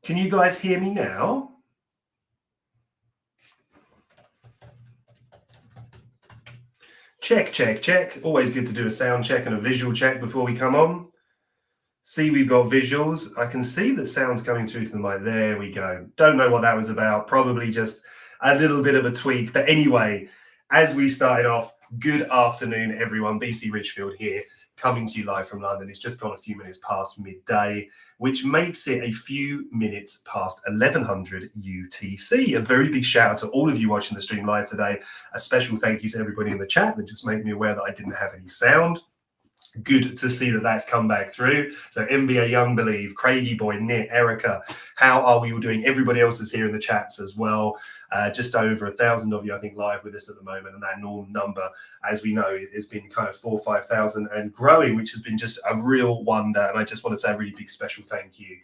Can you guys hear me now? Check, check, check. Always good to do a sound check and a visual check before we come on. See, we've got visuals. I can see the sounds coming through to the mic. There we go. Don't know what that was about. Probably just a little bit of a tweak. But anyway, as we started off, good afternoon, everyone. BC Richfield here, coming to you live from London. It's just gone a few minutes past midday, which makes it a few minutes past 1100 UTC. A very big shout out to all of you watching the stream live today. A special thank you to everybody in the chat that just made me aware that I didn't have any sound. Good to see that that's come back through. So NBA Young Believe, Craigie Boy, Nick, Erica, how are we all doing? Everybody else is here in the chats as well. Just over 1,000 of you, I think, live with us at the moment. And that normal number, as we know, has been kind of 4,000 or 5,000 and growing, which has been just a real wonder. And I just want to say a really big special thank you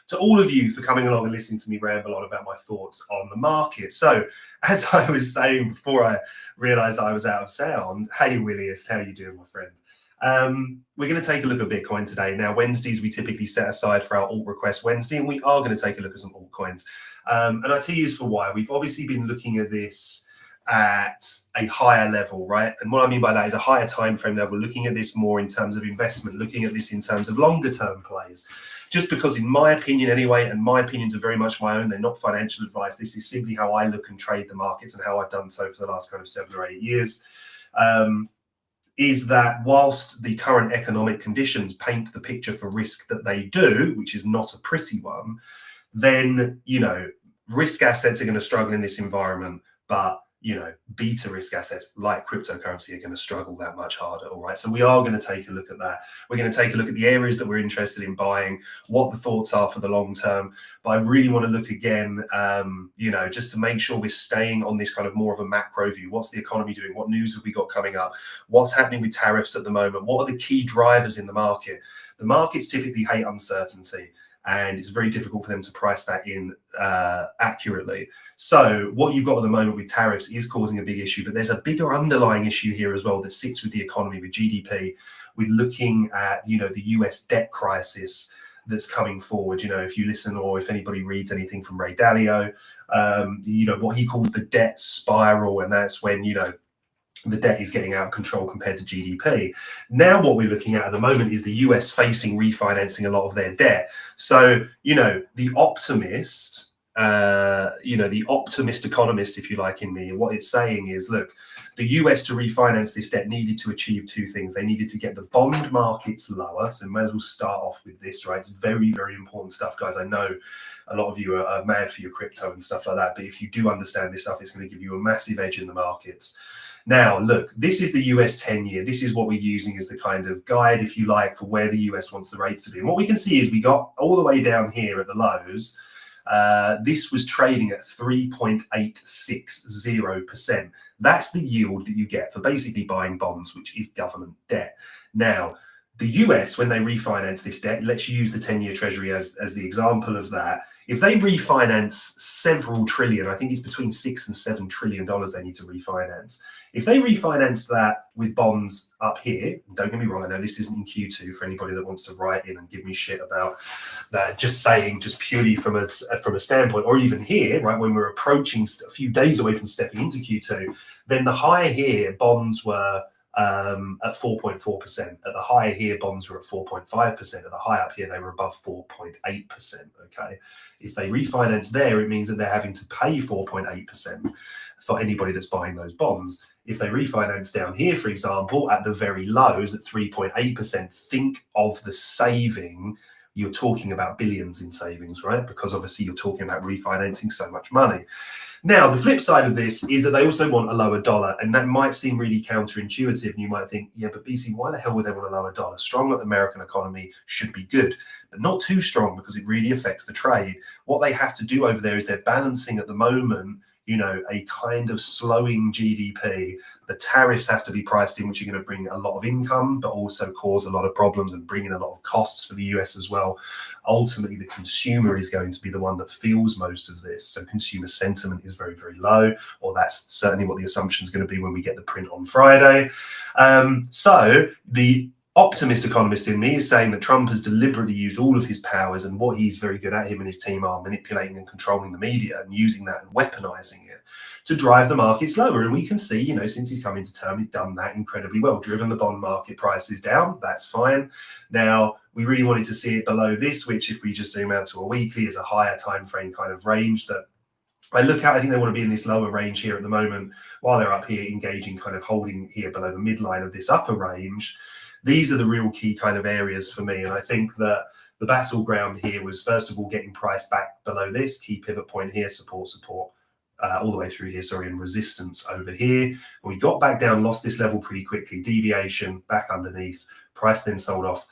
to all of you for coming along and listening to me ramble on about my thoughts on the market. So, as I was saying before I realized I was out of sound, hey, Willius, how are you doing, my friend? We're going to take a look at Bitcoin today. Now, Wednesdays we typically set aside for our alt request Wednesday, and we are going to take a look at some altcoins. And I'll tell you for why. We've obviously been looking at this at a higher level, right? And what I mean by that is a higher time frame level, looking at this more in terms of investment, looking at this in terms of longer term plays. Just because in my opinion anyway, and my opinions are very much my own, they're not financial advice. This is simply how I look and trade the markets and how I've done so for the last kind of 7 or 8 years. Is that whilst the current economic conditions paint the picture for risk that they do, which is not a pretty one, then, you know, risk assets are going to struggle in this environment, but, you know, beta risk assets like cryptocurrency are going to struggle that much harder. All right. So we are going to take a look at that. We're going to take a look at the areas that we're interested in buying, what the thoughts are for the long term. But I really want to look again, you know, just to make sure we're staying on this kind of more of a macro view. What's the economy doing? What news have we got coming up? What's happening with tariffs at the moment? What are the key drivers in the market? The markets typically hate uncertainty. and it's very difficult for them to price that in accurately. So what you've got at the moment with tariffs is causing a big issue, but there's a bigger underlying issue here as well that sits with the economy, with GDP, with looking at, the US debt crisis that's coming forward. If you listen or if anybody reads anything from Ray Dalio, what he called the debt spiral, and that's when, the debt is getting out of control compared to GDP. Now, what we're looking at the moment is the US facing refinancing a lot of their debt. So, the optimist, the optimist economist, if you like, in me, what it's saying is, look, the US to refinance this debt needed to achieve two things. They needed to get the bond markets lower. So, may as well start off with this, right? It's very, very important stuff, guys. I know a lot of you are mad for your crypto and stuff like that, but if you do understand this stuff, it's going to give you a massive edge in the markets. Now, look, this is the US 10-year. This is what we're using as the kind of guide, if you like, for where the US wants the rates to be. And what we can see is we got all the way down here at the lows. This was trading at 3.860%. That's the yield that you get for basically buying bonds, which is government debt. Now, the US, when they refinance this debt, let's use the 10-year Treasury as the example of that. If they refinance several trillion, I think it's between $6 and $7 trillion they need to refinance. If they refinance that with bonds up here, don't get me wrong, I know this isn't in Q2 for anybody that wants to write in and give me shit about that, just purely from a standpoint, or even here, right, when we're approaching a few days away from stepping into Q2, then the high here bonds were at 4.4%. At the high here, bonds were at 4.5%. At the high up here, they were above 4.8%. Okay. If they refinance there, it means that they're having to pay 4.8% for anybody that's buying those bonds. If they refinance down here, for example, at the very lows at 3.8%, think of the saving. You're talking about billions in savings, right? Because obviously you're talking about refinancing so much money. Now, the flip side of this is that they also want a lower dollar, and that might seem really counterintuitive. And you might think, yeah, but BC, why the hell would they want a lower dollar? Strong American economy should be good, but not too strong because it really affects the trade. What they have to do over there is they're balancing at the moment, a kind of slowing GDP. The tariffs have to be priced in, which are going to bring a lot of income, but also cause a lot of problems and bring in a lot of costs for the US as well. Ultimately, the consumer is going to be the one that feels most of this. So consumer sentiment is very, very low, or that's certainly what the assumption is going to be when we get the print on Friday. So the optimist economist in me is saying that Trump has deliberately used all of his powers, and what he's very good at, him and his team, are manipulating and controlling the media and using that and weaponizing it to drive the markets lower. And we can see, since he's come into term, he's done that incredibly well, driven the bond market prices down. That's fine. Now, we really wanted to see it below this, which if we just zoom out to a weekly is a higher time frame kind of range that I look at. I think they want to be in this lower range here at the moment while they're up here engaging, kind of holding here below the midline of this upper range. These are the real key kind of areas for me. And I think that the battleground here was, first of all, getting price back below this key pivot point here, support, all the way through here, and resistance over here. And we got back down, lost this level pretty quickly, deviation back underneath, price then sold off.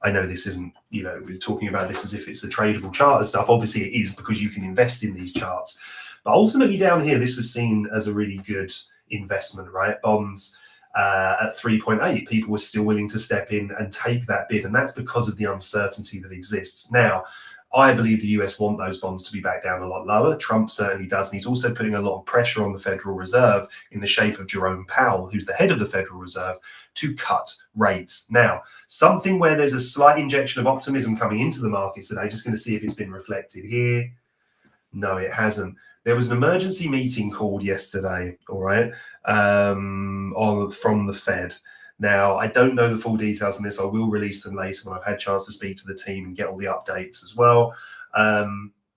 I know this isn't, we're talking about this as if it's a tradable chart and stuff. Obviously it is, because you can invest in these charts. But ultimately down here, this was seen as a really good investment, right? Bonds at 3.8, people were still willing to step in and take that bid. And that's because of the uncertainty that exists. Now, I believe the US want those bonds to be back down a lot lower. Trump certainly does. And he's also putting a lot of pressure on the Federal Reserve in the shape of Jerome Powell, who's the head of the Federal Reserve, to cut rates. Now, something where there's a slight injection of optimism coming into the markets today, just going to see if it's been reflected here. No, it hasn't. There was an emergency meeting called yesterday, all right, from the Fed. Now, I don't know the full details on this. I will release them later when I've had a chance to speak to the team and get all the updates as well.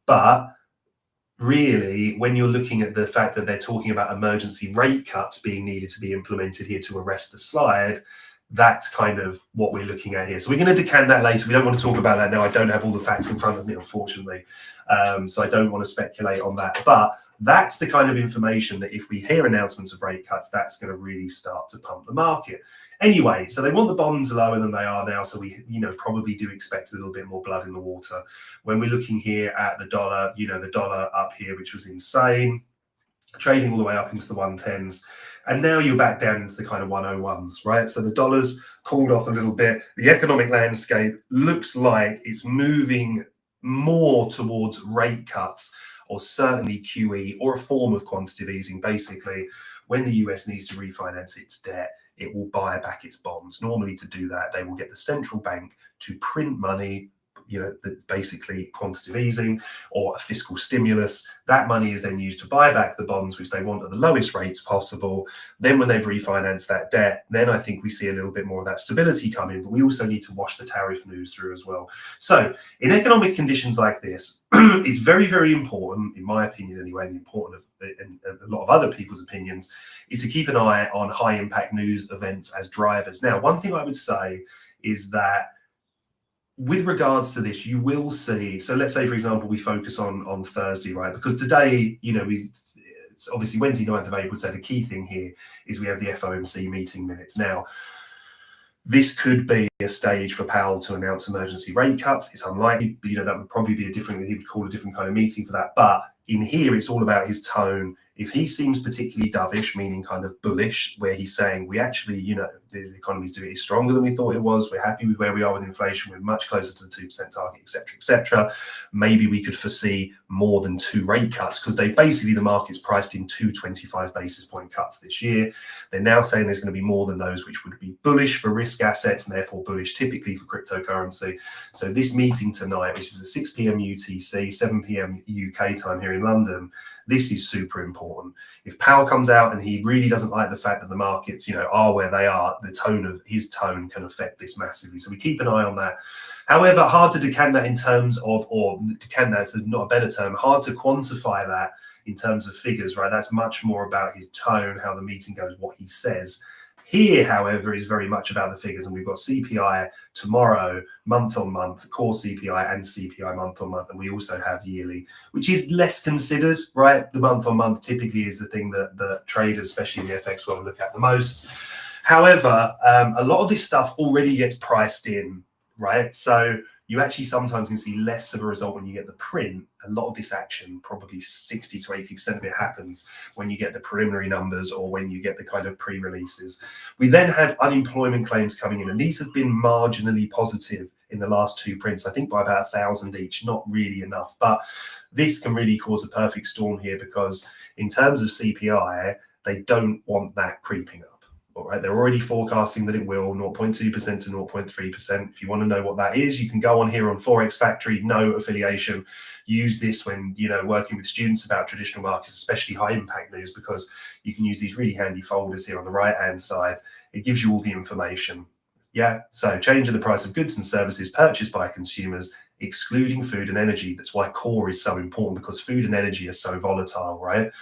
But really, when you're looking at the fact that they're talking about emergency rate cuts being needed to be implemented here to arrest the slide, that's kind of what we're looking at here. So we're going to decant that later. We don't want to talk about that now. I don't have all the facts in front of me, unfortunately. So I don't want to speculate on that. But that's the kind of information that if we hear announcements of rate cuts, that's going to really start to pump the market. Anyway, so they want the bonds lower than they are now. So we, probably do expect a little bit more blood in the water. When we're looking here at the dollar, the dollar up here, which was insane. trading all the way up into the 110s. And now you're back down into the kind of 101s, right? So the dollar's cooled off a little bit. The economic landscape looks like it's moving more towards rate cuts, or certainly QE, or a form of quantitative easing. Basically, when the US needs to refinance its debt, it will buy back its bonds. Normally, to do that, they will get the central bank to print money, that's basically quantitative easing or a fiscal stimulus. That money is then used to buy back the bonds, which they want at the lowest rates possible. Then when they've refinanced that debt, then I think we see a little bit more of that stability come in, but we also need to wash the tariff news through as well. So in economic conditions like this, it's very, very important, in my opinion anyway, and important in a lot of other people's opinions, is to keep an eye on high impact news events as drivers. Now, one thing I would say is that with regards to this, you will see, so let's say, for example, we focus on Thursday, right? Because today, it's obviously Wednesday, 9th of April, so the key thing here is we have the FOMC meeting minutes. Now, this could be a stage for Powell to announce emergency rate cuts. It's unlikely, but that would probably be he would call a different kind of meeting for that. But in here, it's all about his tone. If he seems particularly dovish, meaning kind of bullish, where he's saying we actually, the economy's doing it stronger than we thought it was, we're happy with where we are with inflation, we're much closer to the 2% target, etc., maybe we could foresee more than 2 rate cuts, because the market's priced in 2 25 basis point cuts this year. They're now saying there's going to be more than those, which would be bullish for risk assets and therefore bullish typically for cryptocurrency. So this meeting tonight, which is at 6 p.m. UTC, 7 p.m. UK time here in London, this is super important. If Powell comes out and he really doesn't like the fact that the markets, are where they are, the tone of his tone can affect this massively. So we keep an eye on that. However, hard to decant that in terms of, or decant that's not a better term, hard to quantify that in terms of figures, right? That's much more about his tone, how the meeting goes, what he says. Here, however, is very much about the figures, and we've got CPI tomorrow, month on month, core CPI and CPI month on month, and we also have yearly, which is less considered, right? The month on month typically is the thing that the traders, especially in the FX world, look at the most. However, a lot of this stuff already gets priced in, right? So you actually sometimes can see less of a result when you get the print. A lot of this action, probably 60 to 80% of it, happens when you get the preliminary numbers or when you get the kind of pre-releases. We then have unemployment claims coming in, and these have been marginally positive in the last 2 prints, I think by about 1,000 each, not really enough. But this can really cause a perfect storm here, because in terms of CPI, they don't want that creeping up. All right, they're already forecasting that it will 0.2% to 0.3%. If you want to know what that is, you can go on here on Forex Factory, no affiliation. Use this when working with students about traditional markets, especially high impact news, because you can use these really handy folders here on the right hand side. It gives you all the information. Yeah, so change in the price of goods and services purchased by consumers, excluding food and energy. That's why core is so important, because food and energy are so volatile, right?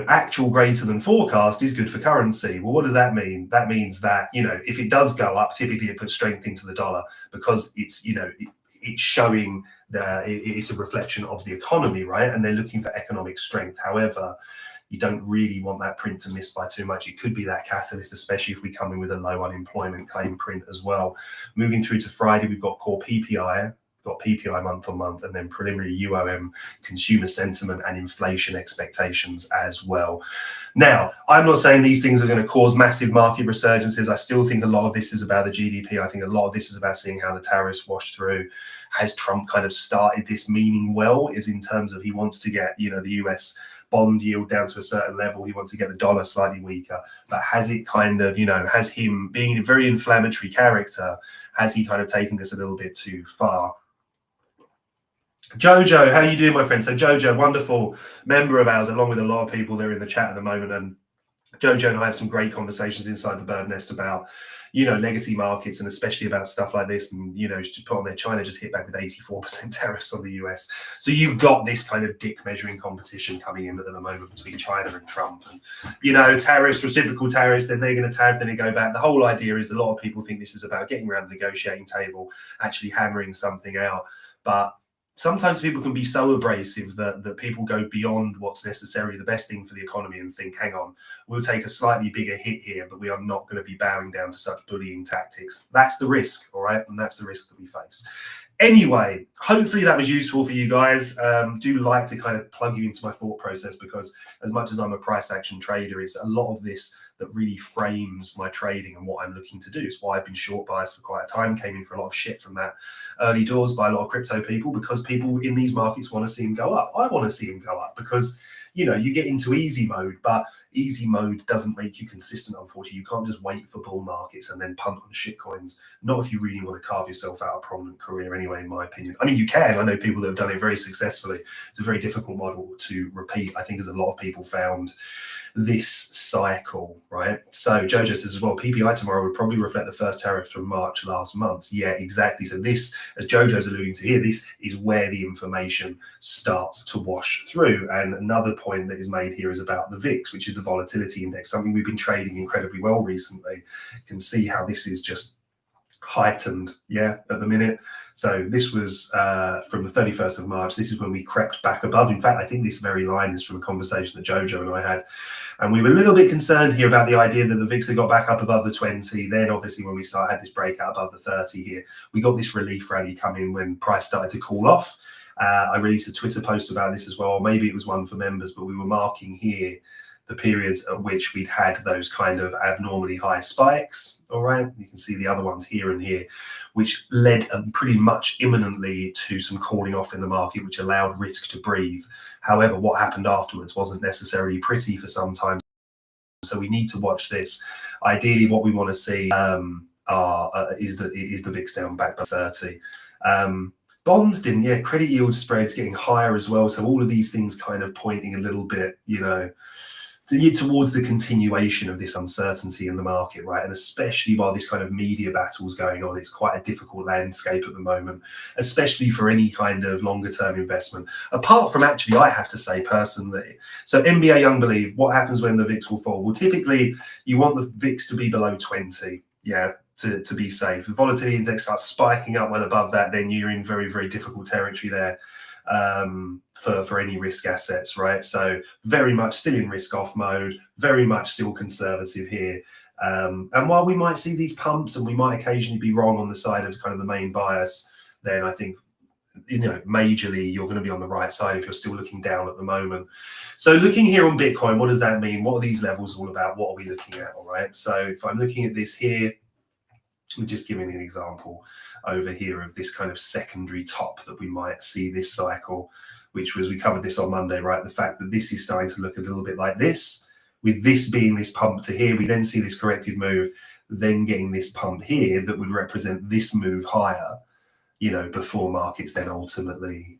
Actual greater than forecast is good for currency. Well, what does that mean? That means that, if it does go up, typically it puts strength into the dollar, because it's, it's showing that it's a reflection of the economy, right? And they're looking for economic strength. However, you don't really want that print to miss by too much. It could be that catalyst, especially if we come in with a low unemployment claim print as well. Moving through to Friday, we've got core PPI, got PPI month on month, and then preliminary UOM, consumer sentiment and inflation expectations as well. Now, I'm not saying these things are going to cause massive market resurgences. I still think a lot of this is about the GDP. I think a lot of this is about seeing how the tariffs wash through. Has Trump kind of started this meaning well? Is in terms of he wants to get, the US bond yield down to a certain level. He wants to get the dollar slightly weaker. But has it kind of, has him being a very inflammatory character, has he kind of taken this a little bit too far? Jojo, how are you doing, my friend? So Jojo, wonderful member of ours, along with a lot of people there in the chat at the moment. And Jojo and I have some great conversations inside the bird nest about, legacy markets, and especially about stuff like this. And, just put on there, China just hit back with 84% tariffs on the US. So you've got this kind of dick measuring competition coming in at the moment between China and Trump. And, tariffs, reciprocal tariffs, then they're going to tariff, then they go back. The whole idea is a lot of people think this is about getting around the negotiating table, actually hammering something out. But sometimes people can be so abrasive that people go beyond what's necessarily the best thing for the economy and think, hang on, we'll take a slightly bigger hit here, but we are not going to be bowing down to such bullying tactics. That's the risk, all right? And that's the risk that we face. Anyway, hopefully that was useful for you guys. Do like to kind of plug you into my thought process, because as much as I'm a price action trader, it's a lot of this that really frames my trading and what I'm looking to do. It's why I've been short biased for quite a time, came in for a lot of shit from that early doors by a lot of crypto people, because people in these markets want to see them go up. I want to see them go up because, you know, you get into easy mode, but easy mode doesn't make you consistent, unfortunately. You can't just wait for bull markets and then punt on shit coins. Not if you really want to carve yourself out a prominent career anyway, in my opinion. I mean, you can. I know people that have done it very successfully. It's a very difficult model to repeat, I think, as a lot of people found this cycle, right? So Jojo says as well, PPI tomorrow would probably reflect the first tariff from March last month. Yeah, exactly. So this, as Jojo's alluding to here, this is where the information starts to wash through. And another point that is made here is about the VIX, which is the volatility index, something we've been trading incredibly well recently. You can see how this is just heightened, yeah, at the minute. So this was from the 31st of March. This is when we crept back above. In fact, I think this very line is from a conversation that Jojo and I had. And we were a little bit concerned here about the idea that the VIX had got back up above the 20. Then obviously when we had this breakout above the 30 here, we got this relief rally coming when price started to cool off. I released a Twitter post about this as well. Maybe it was one for members, but we were marking here the periods at which we'd had those kind of abnormally high spikes. All right, you can see the other ones here and here, which led pretty much imminently to some cooling off in the market, which allowed risk to breathe. However, what happened afterwards wasn't necessarily pretty for some time. So we need to watch this. Ideally, what we want to see is the VIX down back by 30. Bonds didn't, yeah, credit yield spreads getting higher as well. So all of these things kind of pointing a little bit, you know, towards the continuation of this uncertainty in the market, right? And especially while this kind of media battle's going on, it's quite a difficult landscape at the moment, especially for any kind of longer term investment. Apart from, actually, I have to say personally, so NBA Young Believe, what happens when the VIX will fall? Well, typically you want the VIX to be below 20, yeah, to be safe. The volatility index starts spiking up well above that, then you're in very, very difficult territory there. For any risk assets, right? So very much still in risk off mode, very much still conservative here. And while we might see these pumps and we might occasionally be wrong on the side of kind of the main bias, then I think, you know, majorly you're going to be on the right side if you're still looking down at the moment. So looking here on Bitcoin, what does that mean? What are these levels all about? What are we looking at? All right. So if I'm looking at this here, we're just giving an example over here of this kind of secondary top that we might see this cycle, which was, we covered this on Monday, right? The fact that this is starting to look a little bit like this, with this being this pump to here, we then see this corrective move, then getting this pump here that would represent this move higher, you know, before markets then ultimately,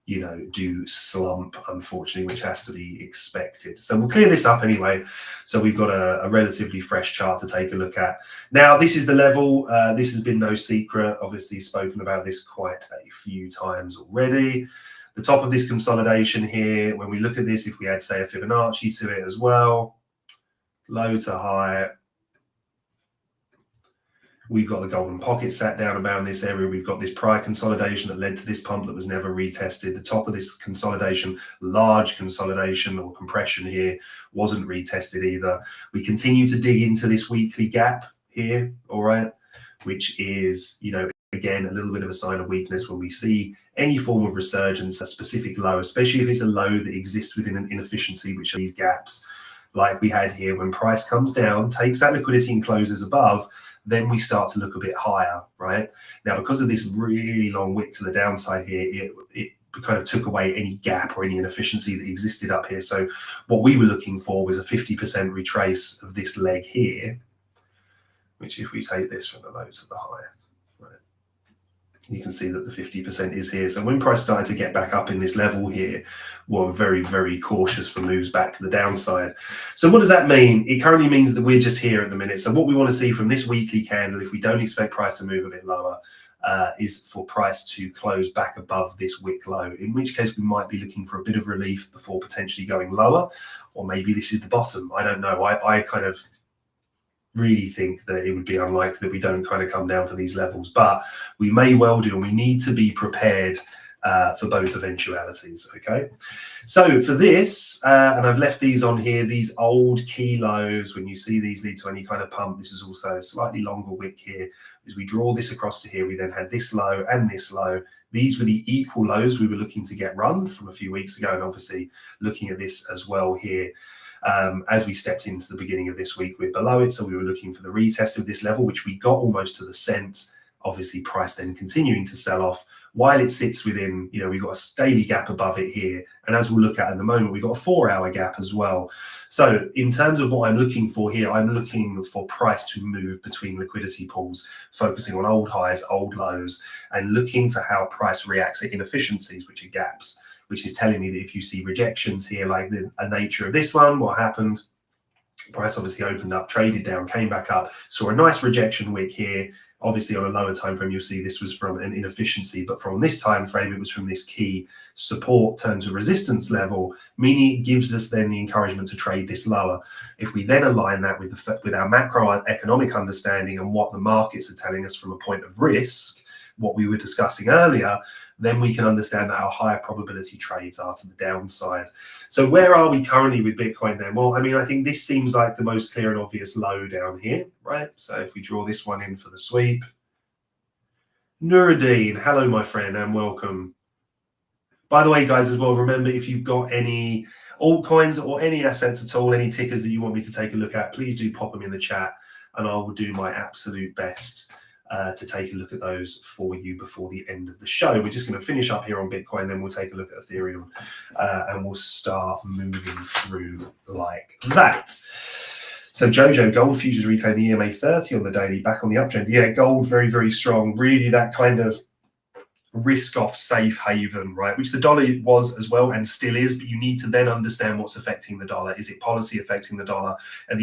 you know, do slump, unfortunately, which has to be expected. So we'll clear this up anyway. So we've got a relatively fresh chart to take a look at. Now, this is the level. This has been no secret. Obviously, spoken about this quite a few times already. The top of this consolidation here, when we look at this, if we add, say, a Fibonacci to it as well, low to high, we've got the golden pocket sat down around this area. We've got this prior consolidation that led to this pump that was never retested. The top of this consolidation, large consolidation or compression here, wasn't retested either. We continue to dig into this weekly gap here, all right, which is, you know, again, a little bit of a sign of weakness when we see any form of resurgence, a specific low, especially if it's a low that exists within an inefficiency, which are these gaps like we had here. When price comes down, takes that liquidity and closes above, then we start to look a bit higher, right? Now, because of this really long wick to the downside here, it kind of took away any gap or any inefficiency that existed up here. So what we were looking for was a 50% retrace of this leg here, which if we take this from the low to the high, right, you can see that the 50% is here. So when price started to get back up in this level here, we're very, very cautious for moves back to the downside. So what does that mean? It currently means that we're just here at the minute. So what we want to see from this weekly candle, if we don't expect price to move a bit lower, is for price to close back above this wick low, in which case we might be looking for a bit of relief before potentially going lower, or maybe this is the bottom. I don't know. I kind of really think that it would be unlikely that we don't kind of come down for these levels, but we may well do, and we need to be prepared for both eventualities. Okay, so for this, and I've left these on here, these old key lows, when you see these lead to any kind of pump, this is also a slightly longer wick here. As we draw this across to here, we then had this low and this low. These were the equal lows we were looking to get run from a few weeks ago, and obviously looking at this as well here. As we stepped into the beginning of this week, we're below it, so we were looking for the retest of this level, which we got almost to the cent. Obviously, price then continuing to sell off while it sits within, we've got a daily gap above it here. And as we'll look at in the moment, we've got a 4-hour gap as well. So in terms of what I'm looking for here, I'm looking for price to move between liquidity pools, focusing on old highs, old lows, and looking for how price reacts at inefficiencies, which are gaps, which is telling me that if you see rejections here, like the nature of this one, what happened? Price obviously opened up, traded down, came back up, saw a nice rejection wick here. Obviously, on a lower time frame, you'll see this was from an inefficiency, but from this time frame, it was from this key support turned to resistance level, meaning it gives us then the encouragement to trade this lower. If we then align that with our macroeconomic understanding and what the markets are telling us from a point of risk, what we were discussing earlier, then we can understand that our higher probability trades are to the downside. So where are we currently with Bitcoin then? Well, I mean, I think this seems like the most clear and obvious low down here, right? So if we draw this one in for the sweep. Nuruddin, hello, my friend, and welcome. By the way, guys, as well, remember, if you've got any altcoins or any assets at all, any tickers that you want me to take a look at, please do pop them in the chat, and I will do my absolute best to take a look at those for you before the end of the show. We're just going to finish up here on Bitcoin, then we'll take a look at Ethereum, and we'll start moving through like that. So Jojo, gold futures reclaim the EMA 30 on the daily, back on the uptrend. Yeah, gold very, very strong. Really that kind of risk-off safe haven, right? Which the dollar was as well and still is, but you need to then understand what's affecting the dollar. Is it policy affecting the dollar? And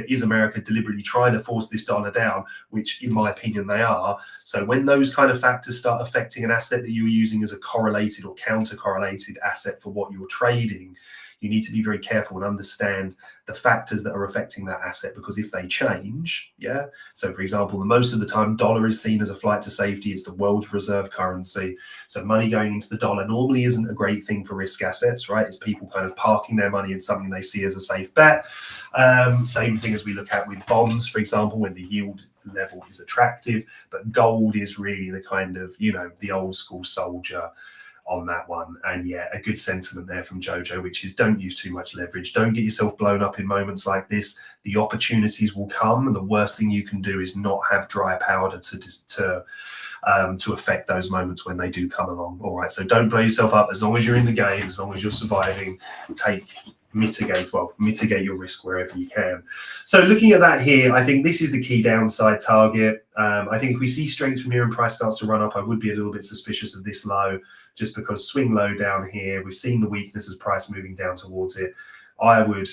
is America deliberately trying to force this dollar down, which in my opinion they are. So when those kind of factors start affecting an asset that you're using as a correlated or counter-correlated asset for what you're trading, you need to be very careful and understand the factors that are affecting that asset, because if they change, so for example, most of the time dollar is seen as a flight to safety. It's the world's reserve currency, so money going into the dollar normally isn't a great thing for risk assets, right? It's people kind of parking their money in something they see as a safe bet. Same thing as we look at with bonds, for example, when the yield level is attractive, but gold is really the kind of, the old school soldier on that one. And yeah, a good sentiment there from Jojo, which is don't use too much leverage. Don't get yourself blown up in moments like this. The opportunities will come, and the worst thing you can do is not have dry powder to affect those moments when they do come along. All right, so don't blow yourself up. As long as you're in the game, as long as you're surviving, mitigate your risk wherever you can. So looking at that here, I think this is the key downside target. I think if we see strength from here and price starts to run up, I would be a little bit suspicious of this low, just because swing low down here, we've seen the weakness as price moving down towards it. I would,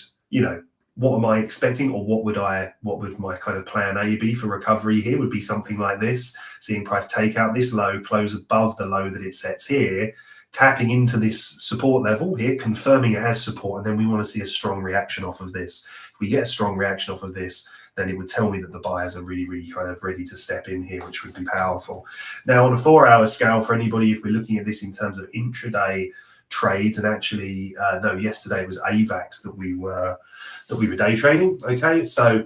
what am I expecting, or what would my kind of plan A be for recovery here? Would be something like this, seeing price take out this low, close above the low that it sets here, tapping into this support level here, confirming it as support, and then we want to see a strong reaction off of this. If we get a strong reaction off of this, then it would tell me that the buyers are really, really kind of ready to step in here, which would be powerful. Now, on a 4-hour scale, for anybody, if we're looking at this in terms of intraday trades, and actually, no, yesterday it was AVAX that we were day trading. Okay, so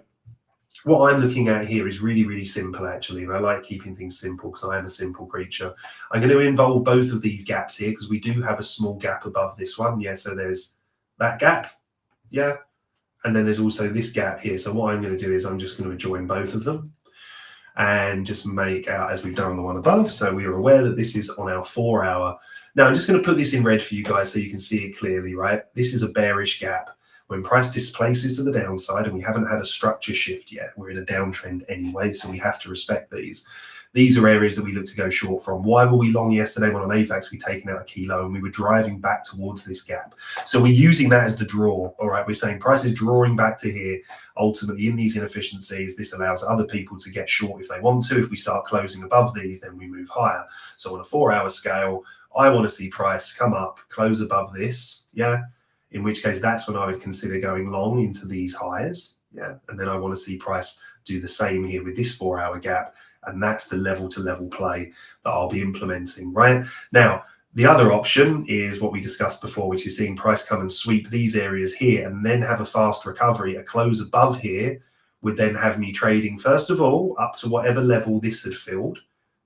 what I'm looking at here is really, really simple, actually. And I like keeping things simple because I am a simple creature. I'm going to involve both of these gaps here because we do have a small gap above this one. Yeah, so there's that gap. Yeah. And then there's also this gap here. So what I'm going to do is I'm just going to join both of them and just make out as we've done on the one above. So we are aware that this is on our 4-hour. Now I'm just going to put this in red for you guys so you can see it clearly, right? This is a bearish gap. When price displaces to the downside, and we haven't had a structure shift yet, we're in a downtrend anyway, so we have to respect these. These are areas that we look to go short from. Why were we long yesterday when on AVAX we'd taken out a key low and we were driving back towards this gap? So we're using that as the draw, all right? We're saying price is drawing back to here. Ultimately, in these inefficiencies, this allows other people to get short if they want to. If we start closing above these, then we move higher. So on a 4-hour scale, I want to see price come up, close above this, yeah? In which case, that's when I would consider going long into these highs, yeah? And then I want to see price do the same here with this 4-hour gap, and that's the level-to-level play that I'll be implementing, right? Now, The other option is what we discussed before, which is seeing price come and sweep these areas here and then have a fast recovery. A close above here would then have me trading, first of all, up to whatever level this had filled.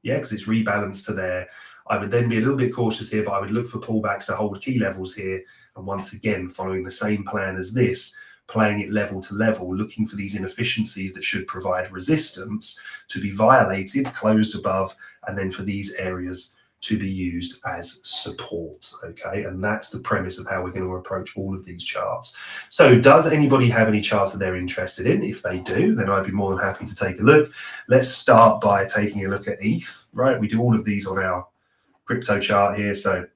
Yeah, because it's rebalanced to there. I would then be a little bit cautious here, but I would look for pullbacks to hold key levels here. And once again, following the same plan as this, playing it level to level, looking for these inefficiencies that should provide resistance to be violated, closed above, and then for these areas to be used as support, okay? And that's the premise of how we're going to approach all of these charts. So does anybody have any charts that they're interested in? If they do, then I'd be more than happy to take a look. Let's start by taking a look at ETH, right? We do all of these on our crypto chart here, so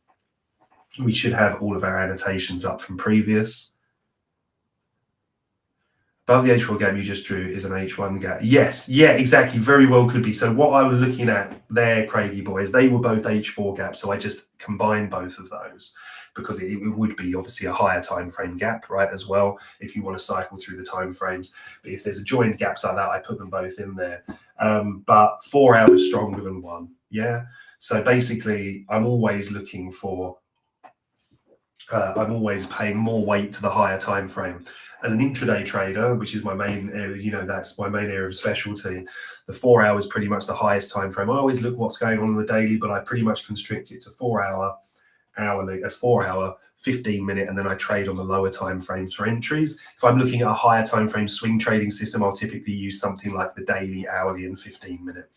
we should have all of our annotations up from previous. Above the H4 gap you just drew is an H1 gap. Yes, yeah, exactly. Very well could be. So what I was looking at there, Craigie boys, they were both H4 gaps. So I just combined both of those because it would be obviously a higher time frame gap, right, as well, if you want to cycle through the time frames. But if there's a joined gaps like that, I put them both in there. But 4 hours stronger than 1. Yeah. So basically, I'm always looking for, I'm always paying more weight to the higher time frame. As an intraday trader, which is my main area, you know, that's my main area of specialty, the 4 hours is pretty much the highest time frame. I always look what's going on in the daily, but I pretty much constrict it to 4 hour, hourly, a 4 hour, 15 minute, and then I trade on the lower time frames for entries. If I'm looking at a higher time frame swing trading system, I'll typically use something like the daily, hourly, and 15 minute.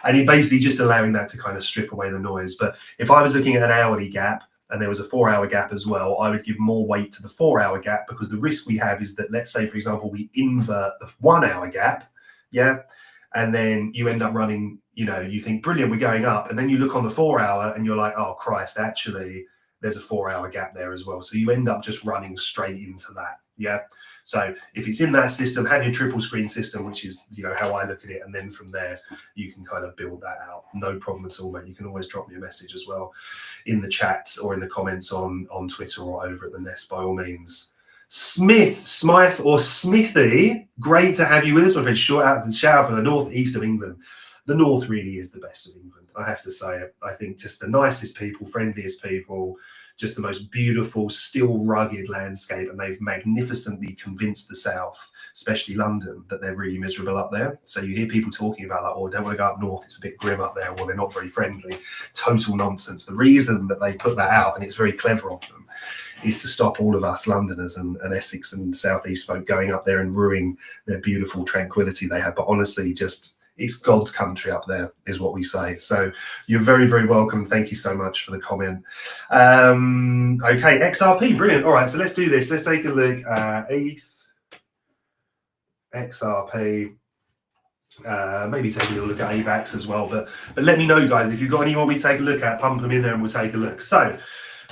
And it basically just allowing that to kind of strip away the noise. But if I was looking at an hourly gap, and there was a 4 hour gap as well, I would give more weight to the 4 hour gap because the risk we have is that, let's say, for example, we invert the 1 hour gap, yeah, and then you end up running, you know, you think, brilliant, we're going up, and then you look on the 4 hour and you're like, oh, Christ, actually, there's a 4 hour gap there as well. So you end up just running straight into that, yeah. So if it's in that system, have your triple screen system, which is, you know, how I look at it. And then from there, you can kind of build that out. No problem at all, mate. You can always drop me a message as well in the chat or in the comments on Twitter or over at the Nest, by all means. Smythe or Smithy, great to have you with us. My friend, shout out for the northeast of England. The north really is the best of England, I have to say it. I think just the nicest people, friendliest people, just the most beautiful, still rugged landscape, and they've magnificently convinced the south, especially London, that they're really miserable up there. So you hear people talking about, like, oh, don't want to go up north, it's a bit grim up there, or they're not very friendly. Total nonsense. The reason that they put that out, and it's very clever of them, is to stop all of us Londoners and Essex and southeast folk going up there and ruining their beautiful tranquility they have. But honestly, just, it's God's country up there, is what we say. So you're very, very welcome. Thank you so much for the comment. Okay, XRP, brilliant. All right, so let's do this. Let's take a look at ETH, XRP, maybe take a little look at AVAX as well. But let me know, guys, if you've got any more we take a look at, pump them in there and we'll take a look. So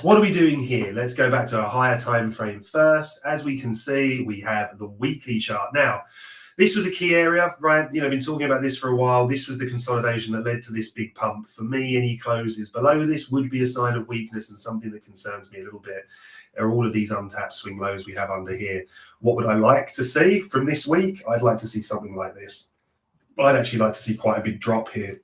what are we doing here? Let's go back to a higher time frame first. As we can see, we have the weekly chart. Now, this was a key area, right? You know, I've been talking about this for a while. This was the consolidation that led to this big pump. For me, any closes below this would be a sign of weakness and something that concerns me a little bit. Are all of these untapped swing lows we have under here. What would I like to see from this week? I'd like to see something like this. I'd actually like to see quite a big drop here,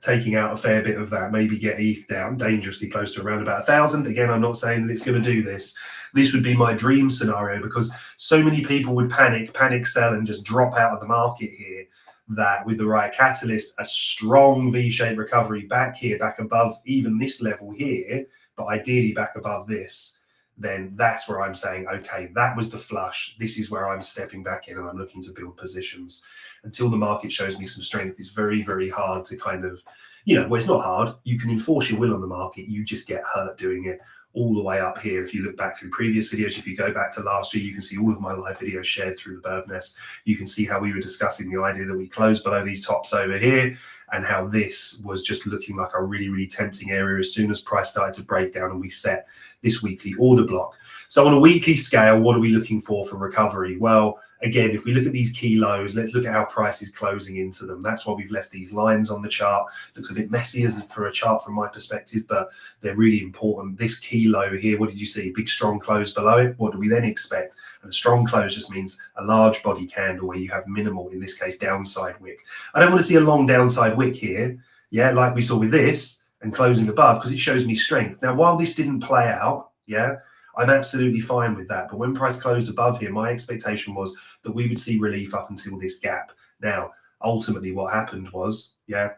taking out a fair bit of that, maybe get ETH down dangerously close to around about 1,000. Again, I'm not saying that it's going to do this. This would be my dream scenario because so many people would panic sell and just drop out of the market here, that with the right catalyst, a strong V-shaped recovery back here, back above even this level here, but ideally back above this, then that's where I'm saying, okay, that was the flush. This is where I'm stepping back in and I'm looking to build positions. Until the market shows me some strength, it's very, very hard to kind of, you know, well, it's not hard. You can enforce your will on the market. You just get hurt doing it. All the way up here. If you look back through previous videos, if you go back to last year, you can see all of my live videos shared through the Bird Nest. You can see how we were discussing the idea that we closed below these tops over here and how this was just looking like a really, really tempting area as soon as price started to break down and we set this weekly order block. So on a weekly scale, what are we looking for recovery? Well, again, if we look at these key lows, let's look at how price is closing into them. That's why we've left these lines on the chart. Looks a bit messy as for a chart from my perspective, but they're really important. This key low here, what did you see? Big strong close below it. What do we then expect? And a strong close just means a large body candle where you have minimal, in this case, downside wick. I don't want to see a long downside wick here, yeah, like we saw with this, and closing above because it shows me strength. Now, while this didn't play out, yeah, I'm absolutely fine with that. But when price closed above here, my expectation was that we would see relief up until this gap. Now, ultimately, what happened was, yeah,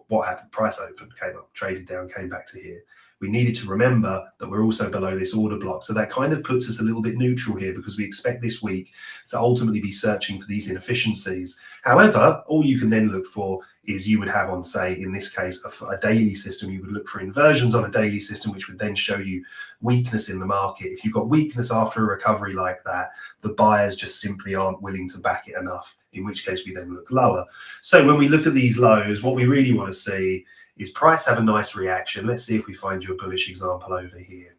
what happened? Price opened, came up, traded down, came back to here. We needed to remember that we're also below this order block. So that kind of puts us a little bit neutral here because we expect this week to ultimately be searching for these inefficiencies. However, all you can then look for is you would have on, say, in this case, a daily system. You would look for inversions on a daily system, which would then show you weakness in the market. If you've got weakness after a recovery like that, the buyers just simply aren't willing to back it enough, in which case we then look lower. So when we look at these lows, what we really want to see is price have a nice reaction. Let's see if we find you a bullish example over here.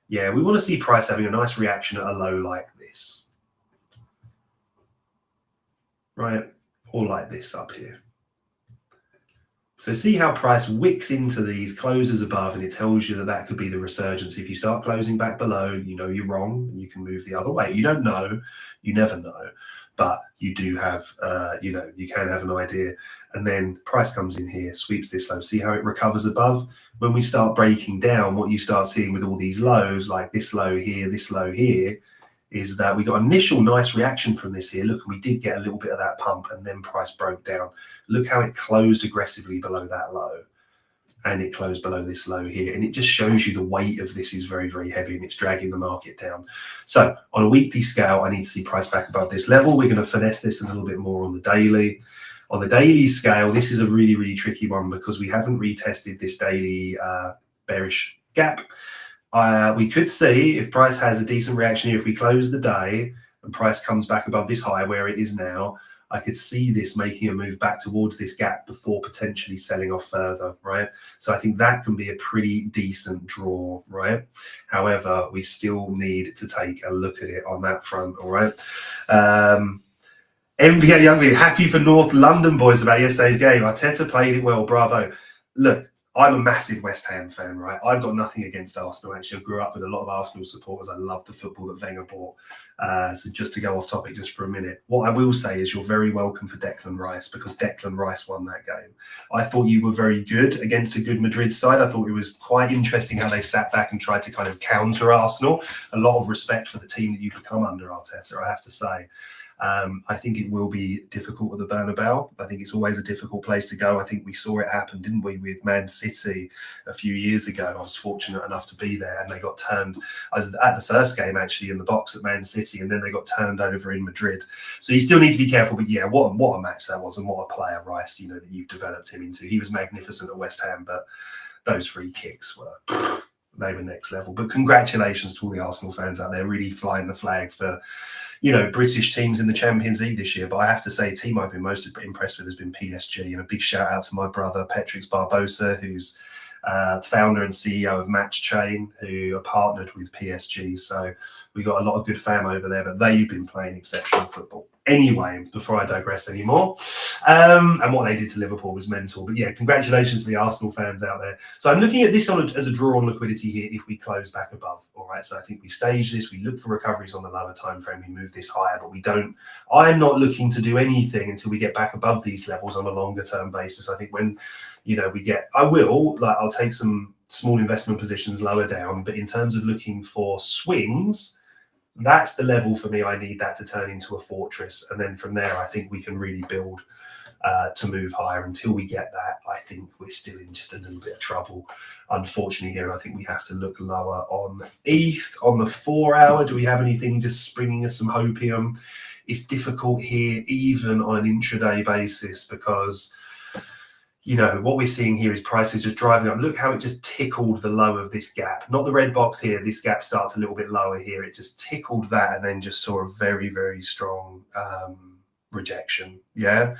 Yeah, we want to see price having a nice reaction at a low like this. Right? Or like this up here. So see how price wicks into these closes above, and it tells you that that could be the resurgence. If you start closing back below, you know you're wrong and you can move the other way. You don't know, you never know, but you do have, you can have an idea. And then price comes in here, sweeps this low. See how it recovers above? When we start breaking down, what you start seeing with all these lows, like this low here, is that we got initial nice reaction from this here. Look, we did get a little bit of that pump and then price broke down. Look how it closed aggressively below that low, and it closed below this low here. And it just shows you the weight of this is very, very heavy and it's dragging the market down. So on a weekly scale, I need to see price back above this level. We're going to finesse this a little bit more on the daily. On the daily scale, this is a really, really tricky one because we haven't retested this daily bearish gap. We could see if price has a decent reaction here, if we close the day and price comes back above this high where it is now, I could see this making a move back towards this gap before potentially selling off further, right? So I think that can be a pretty decent draw, right? However, we still need to take a look at it on that front, all right? NBA Youngby, happy for North London boys about yesterday's game. Arteta played it well, bravo. Look, I'm a massive West Ham fan, right? I've got nothing against Arsenal. Actually, I grew up with a lot of Arsenal supporters. I love the football that Wenger bought. So just to go off topic just for a minute, what I will say is you're very welcome for Declan Rice because Declan Rice won that game. I thought you were very good against a good Madrid side. I thought it was quite interesting how they sat back and tried to kind of counter Arsenal. A lot of respect for the team that you've become under Arteta, I have to say. I think it will be difficult at the Bernabeu. I think it's always a difficult place to go. I think we saw it happen, didn't we, with Man City a few years ago. I was fortunate enough to be there and they got turned. I was at the first game actually in the box at Man City and then they got turned over in Madrid. So you still need to be careful. But yeah, what a match that was and what a player Rice, that you've developed him into. He was magnificent at West Ham, but those free kicks were... they were next level. But congratulations to all the Arsenal fans out there really flying the flag for, British teams in the Champions League this year. But I have to say, team I've been most impressed with has been PSG. And a big shout out to my brother, Petrix Barbosa, who's founder and CEO of Match Chain, who are partnered with PSG. So we got a lot of good fam over there, but they've been playing exceptional football. Anyway, before I digress anymore, and what they did to Liverpool was mental. But yeah, congratulations to the Arsenal fans out there. So I'm looking at this as a draw on liquidity here if we close back above. All right, so I think we stage this, we look for recoveries on the lower time frame, we move this higher, but we don't. I'm not looking to do anything until we get back above these levels on a longer term basis. I think when I'll take some small investment positions lower down, but in terms of looking for swings, that's the level for me. I need that to turn into a fortress. And then from there, I think we can really build to move higher. Until we get that, I think we're still in just a little bit of trouble, unfortunately, here. I think we have to look lower on ETH. On the 4 hour, do we have anything just springing us some hopium? It's difficult here, even on an intraday basis, because what we're seeing here is prices just driving up. Look how it just tickled the low of this gap. Not the red box here. This gap starts a little bit lower here. It just tickled that and then just saw a very, very strong rejection. Yeah.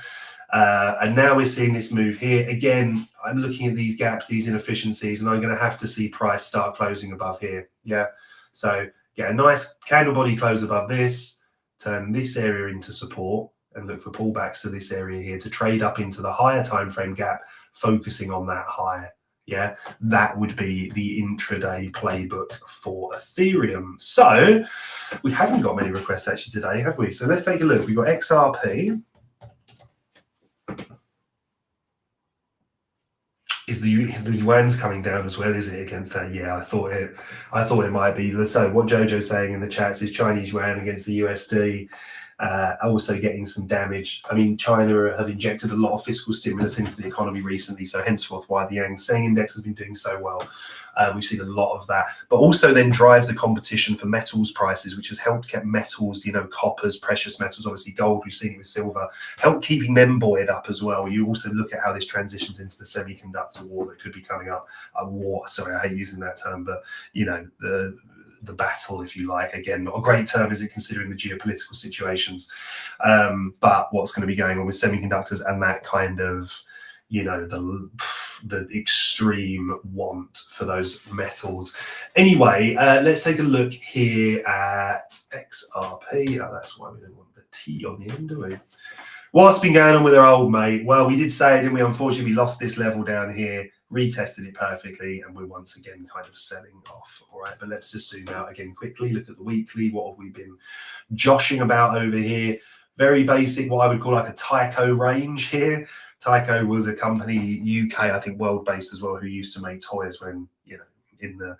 And now we're seeing this move here. Again, I'm looking at these gaps, these inefficiencies, and I'm going to have to see price start closing above here. Yeah. So get a nice candle body close above this, turn this area into support, and look for pullbacks to this area here to trade up into the higher time frame gap, focusing on that higher. Yeah, that would be the intraday playbook for Ethereum. So we haven't got many requests actually today, have we? So let's take a look. We've got XRP. Is the yuan's coming down as well, is it, against that? Yeah, I thought it might be. So what Jojo's saying in the chats is Chinese yuan against the USD. Also getting some damage. I mean, China have injected a lot of fiscal stimulus into the economy recently, so henceforth why the Hang Seng Index has been doing so well. We've seen a lot of that, but also then drives the competition for metals prices, which has helped keep metals, coppers, precious metals, obviously gold, we've seen it with silver, help keeping them buoyed up as well. You also look at how this transitions into the semiconductor war that could be coming up. Sorry, I hate using that term, but the battle, if you like. Again, not a great term, is it, considering the geopolitical situations, but what's going to be going on with semiconductors and that kind of, the extreme want for those metals. Anyway, let's take a look here at XRP. Oh, that's why we don't want the T on the end, do we? What's been going on with our old mate? Well, we did say, didn't we? Unfortunately, we lost this level down here, retested it perfectly, and we're once again kind of selling off. All right, but let's just zoom out again quickly. Look at the weekly. What have we been joshing about over here? Very basic, what I would call like a Tyco range here. Tyco was a company, UK, I think world-based as well, who used to make toys when, in the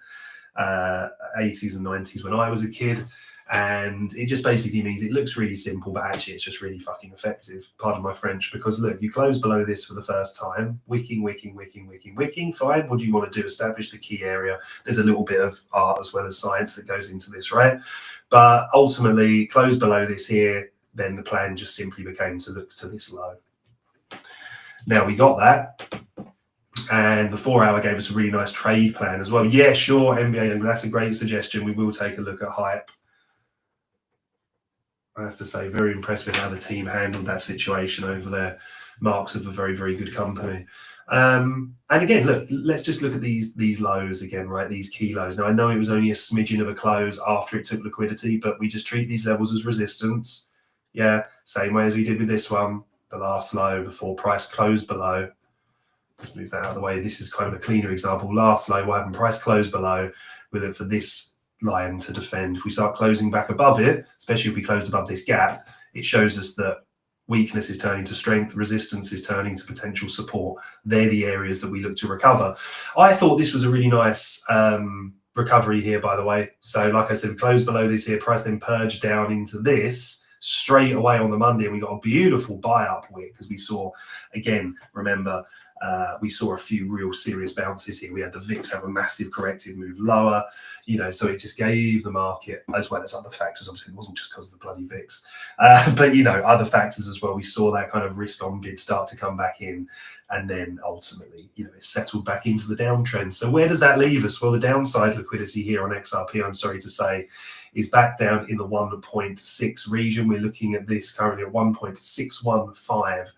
80s and 90s when I was a kid. And it just basically means it looks really simple, but actually it's just really fucking effective. Pardon my French, because look, you close below this for the first time, wicking, fine. What do you want to do? Establish the key area. There's a little bit of art as well as science that goes into this, right? But ultimately, close below this here, then the plan just simply became to look to this low. Now we got that. And the 4 hour gave us a really nice trade plan as well. Yeah, sure, MBA, that's a great suggestion. We will take a look at hype. I have to say, very impressed with how the team handled that situation over there. Marks of a very, very good company. And again, look, let's just look at these lows again, right? These key lows. Now, I know it was only a smidgen of a close after it took liquidity, but we just treat these levels as resistance. Yeah, same way as we did with this one, the last low before price closed below. Let's move that out of the way. This is kind of a cleaner example. Last low, what happened? Price closed below. We look for this line to defend. If we start closing back above it, especially if we closed above this gap, it shows us that weakness is turning to strength, resistance is turning to potential support. They're the areas that we look to recover. I thought this was a really nice recovery here, by the way. So like I said, we closed below this here, price then purged down into this straight away on the Monday, and we got a beautiful buy up wick because we saw, again, remember, we saw a few real serious bounces here. We had the VIX have a massive corrective move lower, so it just gave the market, as well as other factors. Obviously, it wasn't just because of the bloody VIX, but other factors as well. We saw that kind of risk on bid start to come back in, and then ultimately, it settled back into the downtrend. So where does that leave us? Well, the downside liquidity here on XRP, I'm sorry to say, is back down in the 1.6 region. We're looking at this currently at 1.615.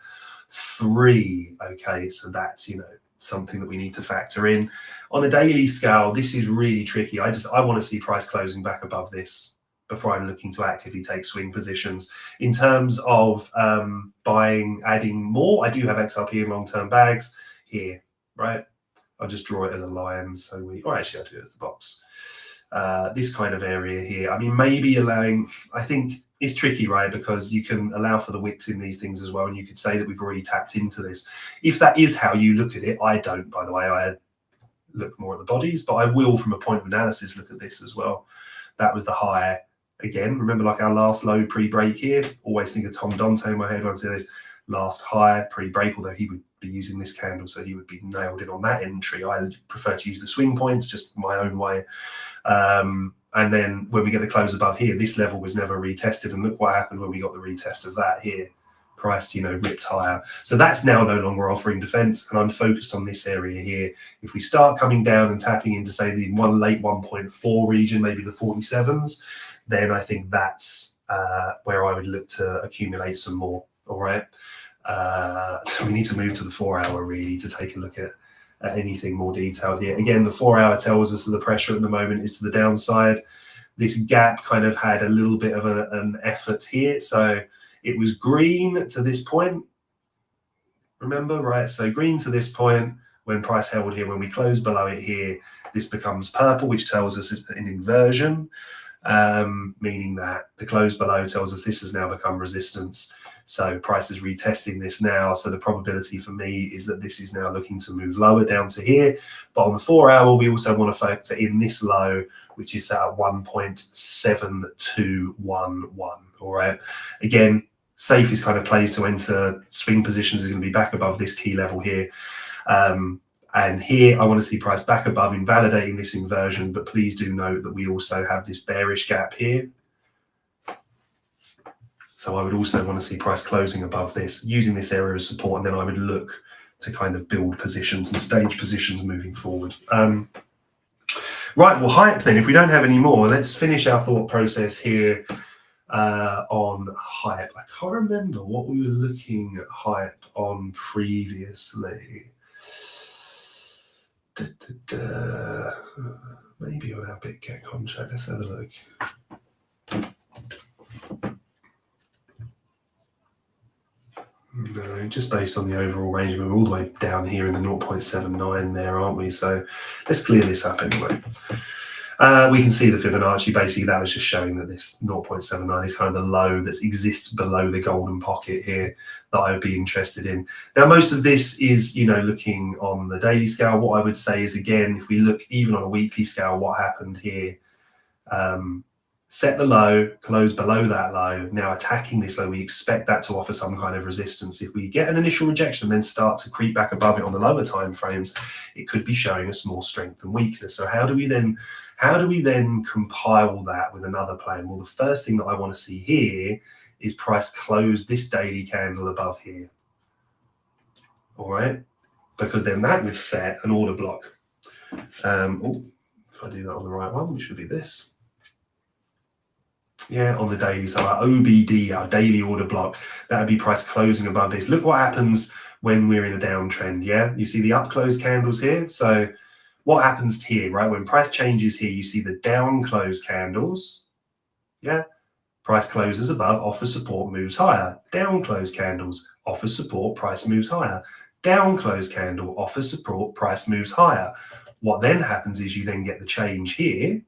Okay, so that's something that we need to factor in. On a daily scale, this is really tricky. I want to see price closing back above this before I'm looking to actively take swing positions. In terms of adding more, I do have XRP in long-term bags here, right? I'll just draw it as a line. So actually I'll do it as a box. This kind of area here. I mean, maybe allowing, I think it's tricky, right? Because you can allow for the wicks in these things as well. And you could say that we've already tapped into this. If that is how you look at it, I don't, by the way. I look more at the bodies, but I will, from a point of analysis, look at this as well. That was the high. Again, remember, like our last low pre-break here, always think of Tom Dante in my head when I say this. Last high pre-break, although he would be using this candle, so he would be nailed in on that entry. I prefer to use the swing points, just my own way. And then when we get the close above here, this level was never retested. And look what happened when we got the retest of that here. Price, ripped higher. So that's now no longer offering defense. And I'm focused on this area here. If we start coming down and tapping into, say, the late 1.4 region, maybe the 47s, then I think that's where I would look to accumulate some more. All right. We need to move to the 4 hour really to take a look at anything more detailed here. Again, the 4 hour tells us that the pressure at the moment is to the downside. This gap kind of had a little bit of an effort here. So it was green to this point. Remember, right? So green to this point when price held here. When we close below it here, this becomes purple, which tells us it's an inversion. meaning that the close below tells us this has now become resistance. So price is retesting this now. So the probability for me is that this is now looking to move lower down to here. But on the 4 hour, we also want to factor in this low, which is at 1.7211. All right. Again, safest kind of place to enter swing positions is going to be back above this key level here. And here I want to see price back above, invalidating this inversion. But please do note that we also have this bearish gap here. So I would also want to see price closing above this, using this area as support, and then I would look to kind of build positions and stage positions moving forward. Right, well, hype then, if we don't have any more, let's finish our thought process here on hype. I can't remember what we were looking at hype on previously. Maybe on our Bitget contract, let's have a look. No, just based on the overall range, we're all the way down here in the 0.79 there, aren't we? So let's clear this up anyway. We can see the Fibonacci. Basically, that was just showing that this 0.79 is kind of the low that exists below the golden pocket here that I would be interested in. Now, most of this is, looking on the daily scale. What I would say is, again, if we look even on a weekly scale, what happened here, set the low, close below that low. Now attacking this low, we expect that to offer some kind of resistance. If we get an initial rejection, then start to creep back above it on the lower time frames, it could be showing us more strength and weakness. So how do we then compile that with another plan? Well, the first thing that I want to see here is price close this daily candle above here. All right, because then that would set an order block. If I do that on the right one, which would be this. Yeah, on the daily. So our OBD, our daily order block, that would be price closing above this. Look what happens when we're in a downtrend. Yeah, you see the up close candles here. So what happens here, right? When price changes here, you see the down close candles. Yeah, price closes above, offers support, moves higher. Down close candles, offers support, price moves higher. Down close candle, offers support, price moves higher. What then happens is you then get the change here.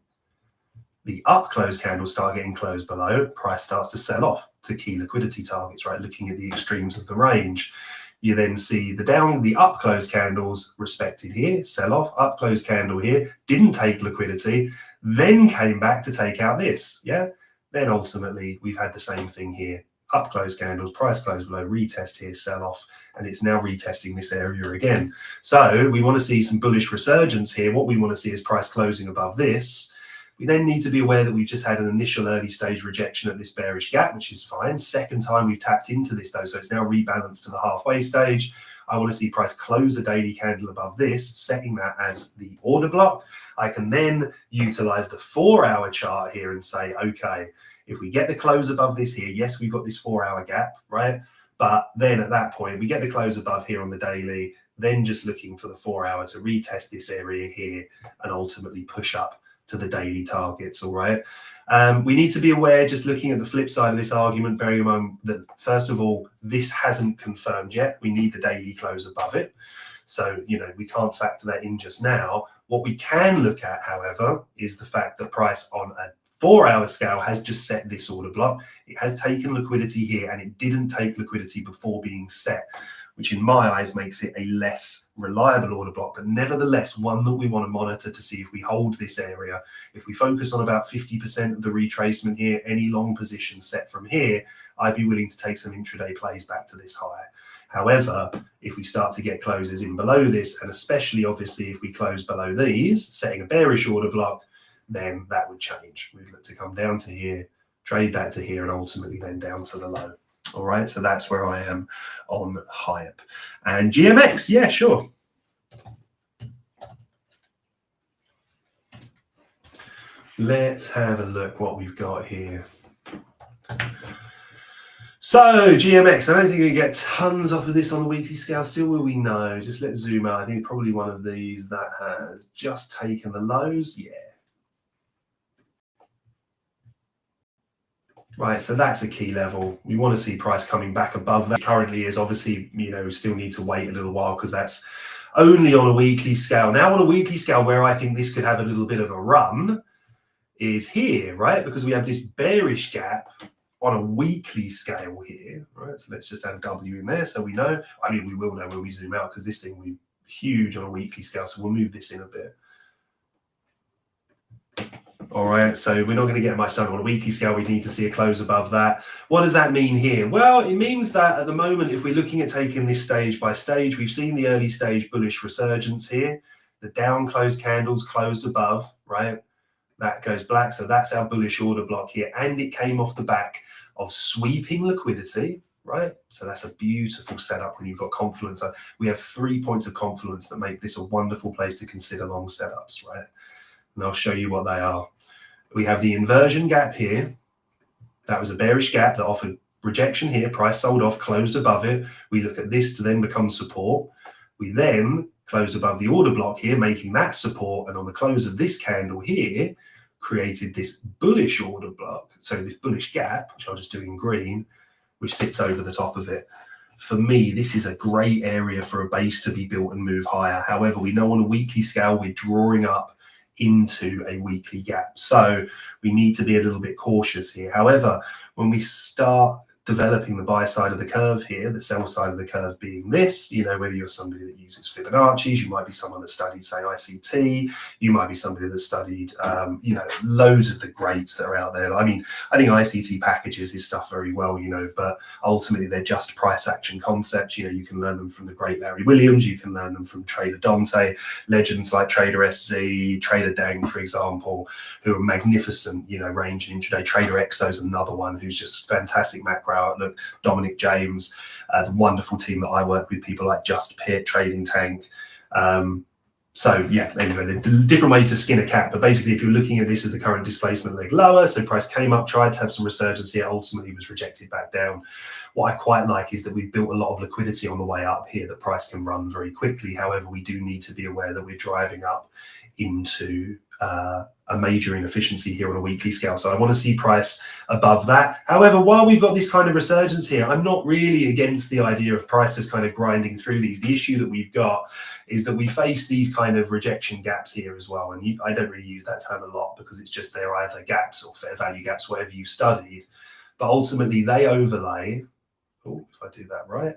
The up close candles start getting closed below, price starts to sell off to key liquidity targets, right? Looking at the extremes of the range. You then see the up close candles respected here, sell off, up close candle here, didn't take liquidity, then came back to take out this, yeah? Then ultimately, we've had the same thing here. Up close candles, price close below, retest here, sell off, and it's now retesting this area again. So we want to see some bullish resurgence here. What we want to see is price closing above this. We then need to be aware that we've just had an initial early stage rejection at this bearish gap, which is fine. Second time we've tapped into this though, so it's now rebalanced to the halfway stage. I want to see price close a daily candle above this, setting that as the order block. I can then utilize the 4 hour chart here and say, okay, if we get the close above this here, yes, we've got this 4 hour gap, right? But then at that point, we get the close above here on the daily, then just looking for the 4 hour to retest this area here and ultimately push up to the daily targets. All right. We need to be aware, just looking at the flip side of this argument, bearing in mind that first of all, this hasn't confirmed yet. We need the daily close above it. So, we can't factor that in just now. What we can look at, however, is the fact that price on a 4 hour scale has just set this order block. It has taken liquidity here and it didn't take liquidity before being set, which in my eyes makes it a less reliable order block, but nevertheless one that we want to monitor to see if we hold this area. If we focus on about 50% of the retracement here, any long position set from here, I'd be willing to take some intraday plays back to this high. However, if we start to get closes in below this, and especially obviously if we close below these, setting a bearish order block, then that would change. We'd look to come down to here, trade that to here, and ultimately then down to the low. All right, so that's where I am on hype. And GMX, yeah, sure. Let's have a look what we've got here. So GMX, I don't think we get tons off of this on the weekly scale. Still will we? No. Just let's zoom out. I think probably one of these that has just taken the lows. Yeah. Right, so that's a key level. We want to see price coming back above that. Currently is obviously, we still need to wait a little while because that's only on a weekly scale. Now on a weekly scale where I think this could have a little bit of a run is here, right? Because we have this bearish gap on a weekly scale here, right? So let's just add a W in there so we know. I mean, we will know when we zoom out because this thing will be huge on a weekly scale. So we'll move this in a bit. All right, so we're not going to get much done on a weekly scale. We need to see a close above that. What does that mean here? Well, it means that at the moment, if we're looking at taking this stage by stage, we've seen the early stage bullish resurgence here. The down closed candles closed above, right? That goes black. So that's our bullish order block here. And it came off the back of sweeping liquidity, right? So that's a beautiful setup when you've got confluence. We have 3 points of confluence that make this a wonderful place to consider long setups, right? And I'll show you what they are. We have the inversion gap here. That was a bearish gap that offered rejection here. Price sold off, closed above it. We look at this to then become support. We then closed above the order block here, making that support. And on the close of this candle here, created this bullish order block. So this bullish gap, which I'll just do in green, which sits over the top of it. For me, this is a great area for a base to be built and move higher. However, we know on a weekly scale, we're drawing up into a weekly gap. So we need to be a little bit cautious here. However, when we start developing the buy side of the curve here, the sell side of the curve being this, you know, whether you're somebody that uses Fibonacci's, you might be someone that studied, say, ICT, you might be somebody that studied, you know, loads of the greats that are out there. I mean, I think ICT packages his stuff very well, you know, but ultimately they're just price action concepts. You know, you can learn them from the great Larry Williams, you can learn them from Trader Dante, legends like Trader SZ, Trader Dang, for example, who are magnificent, you know, range and intraday. Trader Exo is another one who's just fantastic macro outlook. Dominic James, the wonderful team that I work with, people like Just Pit, Trading Tank. So yeah, anyway, there are different ways to skin a cat, but basically if you're looking at this as the current displacement leg lower, so price came up, tried to have some resurgence here, ultimately was rejected back down. What I quite like is that we've built a lot of liquidity on the way up here that price can run very quickly. However, we do need to be aware that we're driving up into a major inefficiency here on a weekly scale. So I want to see price above that. However, while we've got this kind of resurgence here, I'm not really against the idea of price just kind of grinding through these. The issue that we've got is that we face these kind of rejection gaps here as well. And I don't really use that term a lot because it's just they're either gaps or fair value gaps, whatever you studied. But ultimately they overlay, oh, if I do that right,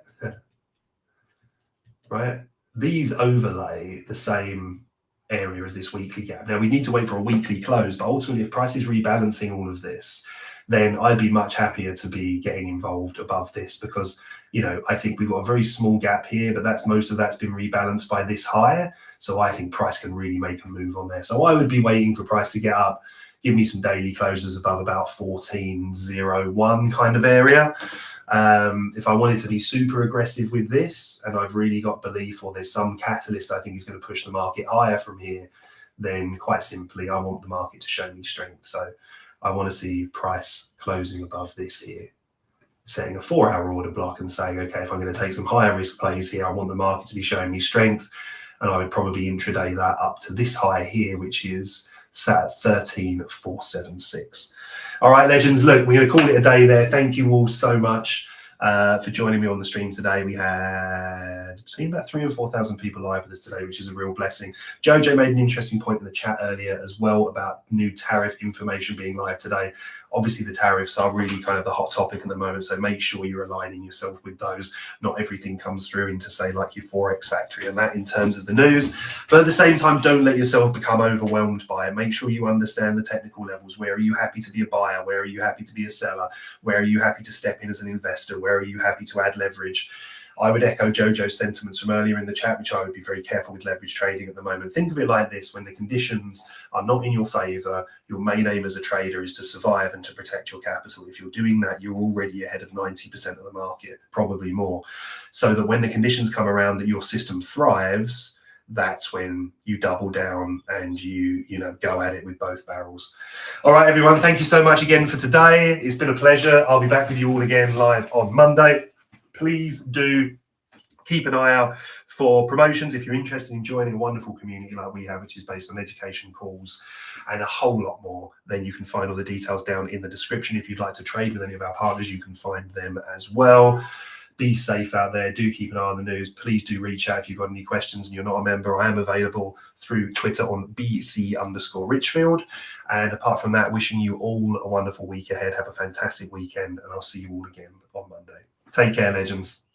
right, these overlay the same area as this weekly gap. Now we need to wait for a weekly close, but ultimately if price is rebalancing all of this, then I'd be much happier to be getting involved above this because, you know, I think we've got a very small gap here, but most of that's been rebalanced by this higher. So I think price can really make a move on there. So I would be waiting for price to get up, give me some daily closes above about 14.01 kind of area. If I wanted to be super aggressive with this, and I've really got belief, or there's some catalyst I think is going to push the market higher from here, then quite simply, I want the market to show me strength. So I want to see price closing above this here, setting a 4-hour order block and saying, okay, if I'm going to take some higher risk plays here, I want the market to be showing me strength. And I would probably intraday that up to this high here, which is sat at 13,476. All right, legends, look, we're going to call it a day there. Thank you all so much for joining me on the stream today. We had between about 3,000 and 4,000 people live with us today, which is a real blessing. Jojo made an interesting point in the chat earlier as well about new tariff information being live today. Obviously, the tariffs are really kind of the hot topic at the moment, so make sure you're aligning yourself with those. Not everything comes through into, say, like your Forex factory and that in terms of the news. But at the same time, don't let yourself become overwhelmed by it. Make sure you understand the technical levels. Where are you happy to be a buyer? Where are you happy to be a seller? Where are you happy to step in as an investor? Where are you happy to add leverage? I would echo Jojo's sentiments from earlier in the chat, which I would be very careful with leverage trading at the moment. Think of it like this: when the conditions are not in your favor, your main aim as a trader is to survive and to protect your capital. If you're doing that, you're already ahead of 90% of the market, probably more. So that when the conditions come around that your system thrives, that's when you double down and you go at it with both barrels. All right, everyone, thank you so much again for today. It's been a pleasure. I'll be back with you all again live on Monday. Please do keep an eye out for promotions if you're interested in joining a wonderful community like we have, which is based on education calls and a whole lot more. Then you can find all the details down in the description. If you'd like to trade with any of our partners, you can find them as well. Be safe out there. Do keep an eye on the news. Please do reach out if you've got any questions and you're not a member. I am available through Twitter on BC_Richfield. And apart from that, wishing you all a wonderful week ahead. Have a fantastic weekend, and I'll see you all again on Monday. Take care, legends.